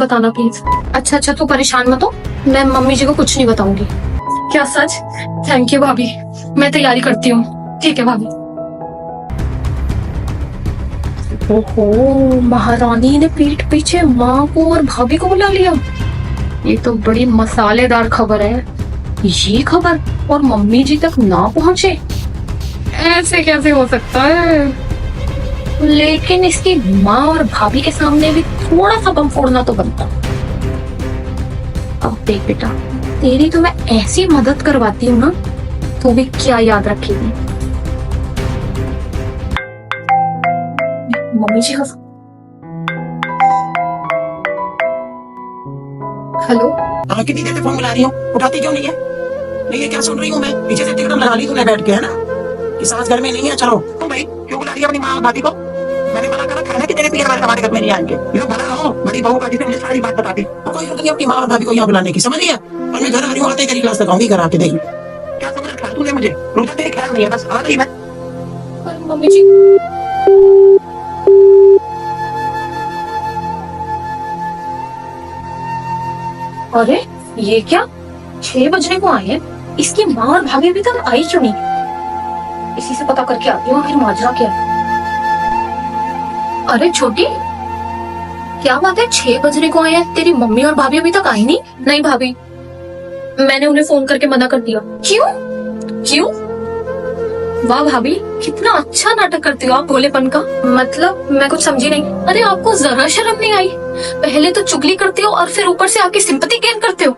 बताना प्लीज। अच्छा अच्छा, तू परेशान मत हो, मैं मम्मी जी को कुछ नहीं बताऊंगी। क्या सच? थैंक यू भाभी, मैं तैयारी करती हूँ। ठीक है भाभी। ओहो, महारानी ने पीठ पीछे माँ को और भाभी को बुला लिया। ये तो बड़ी मसालेदार खबर है। ये खबर और मम्मी जी तक ना पहुंचे, ऐसे कैसे हो सकता है? लेकिन इसकी माँ और भाभी के सामने भी थोड़ा सा बम फोड़ना तो बनता। अब देख बेटा, तेरी तो मैं ऐसी मदद करवाती हूँ ना, तो भी क्या याद रखेगी। मम्मी जी का हेलो। कितनी देर से फोन मिला रही हूँ, उठाती क्यों नहीं है? नहीं, ये क्या सुन रही हूँ मैं? पीछे से टिकट लगा ली तूने बैठ के, है ना? कि सास घर में नहीं है। चलो तुम भाई क्यों बुला रही है अपनी माँ और भाभी को? मैंने मना करा खाना कि तेरे पिए हमारे घर में नहीं आएंगे। ये भला हो बड़ी बहू का, जिसने मुझे सारी बात बताती। तो कोई जरूरत नहीं अपनी माँ और भाभी को यहाँ बुलाने की, समझ रही है? और मैं घर आ रही हूँ, आते ही तेरी क्लास लगाऊंगी घर आके। देख क्या समझ रखा तूने मुझे? रोजा तेरे ख्याल नहीं है, बस आ गई मैं। मम्मी जी, अरे ये क्या, 6 बजने को आए हैं, इसकी माँ और भाभी अभी तक आई क्यों नहीं? इसी से पता करके आती हूँ आखिर माजरा क्या है। अरे छोटी, क्या बात है, 6 बजने को आए हैं, तेरी मम्मी और भाभी अभी तक आई नहीं? नहीं भाभी, मैंने उन्हें फोन करके मना कर दिया। क्यों? क्यों? वाह भाभी, कितना अच्छा नाटक करती हो आप भोलेपन का। मतलब मैं कुछ समझी नहीं। अरे आपको जरा शर्म नहीं आई? पहले तो चुगली करते हो और फिर ऊपर से आके सिंपैथी गेन करते हो।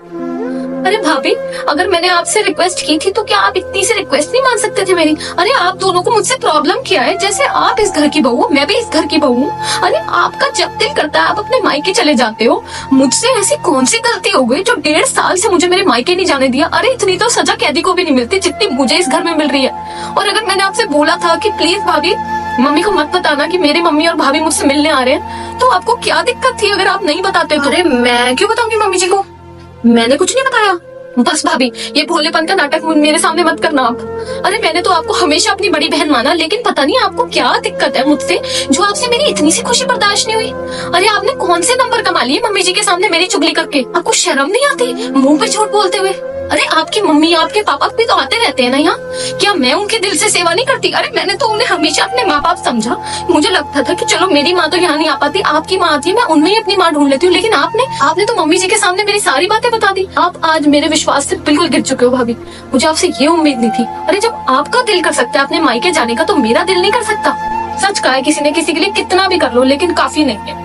अरे भाभी, अगर मैंने आपसे रिक्वेस्ट की थी तो क्या आप इतनी सी रिक्वेस्ट नहीं मान सकते थे मेरी? अरे आप दोनों को मुझसे प्रॉब्लम क्या है? जैसे आप इस घर की बहू हो, मैं भी इस घर की बहू हूँ। अरे आपका जब दिल करता है आप अपने मायके चले जाते हो। मुझसे ऐसी कौन सी गलती हो गई जो 1.5 साल से मुझे मेरे मायके नहीं जाने दिया? अरे इतनी तो सजा कैदी को भी नहीं मिलती जितनी मुझे इस घर में मिल रही है। और अगर मैंने आपसे बोला था कि प्लीज भाभी मम्मी को मत बताना कि मेरी मम्मी और भाभी मुझसे मिलने आ रहे हैं, तो आपको क्या दिक्कत थी अगर आप नहीं बताते तो? अरे मैं क्यों बताऊंगी मम्मी जी को, मैंने कुछ नहीं बताया। बस भाभी, ये भोलेपन का नाटक मेरे सामने मत करना आप। अरे मैंने तो आपको हमेशा अपनी बड़ी बहन माना, लेकिन पता नहीं आपको क्या दिक्कत है मुझसे, जो आपसे मेरी इतनी सी खुशी बर्दाश्त नहीं हुई। अरे आपने कौन से नंबर कमा लिए मम्मी जी के सामने मेरी चुगली करके? आपको शर्म नहीं आती मुंह पे झूठ बोलते हुए? अरे आपकी मम्मी आपके पापा भी तो आते रहते हैं ना यहाँ, क्या मैं उनके दिल से सेवा नहीं करती? अरे मैंने तो उन्हें हमेशा अपने माँ बाप समझा। मुझे लगता था कि चलो मेरी माँ तो यहाँ नहीं आ पाती, आपकी माँ आती है, मैं उनमें ही अपनी माँ ढूंढ लेती हूँ। लेकिन आपने तो मम्मी जी के सामने मेरी सारी बातें बता दी। आप आज मेरे विश्वास से बिल्कुल गिर चुके हो भाभी, मुझे आपसे ये उम्मीद नहीं थी। अरे जब आपका दिल कर सकता है अपने मायके जाने का, तो मेरा दिल नहीं कर सकता? सच कहा है किसी ने, किसी के लिए कितना भी कर लो लेकिन काफी नहीं है।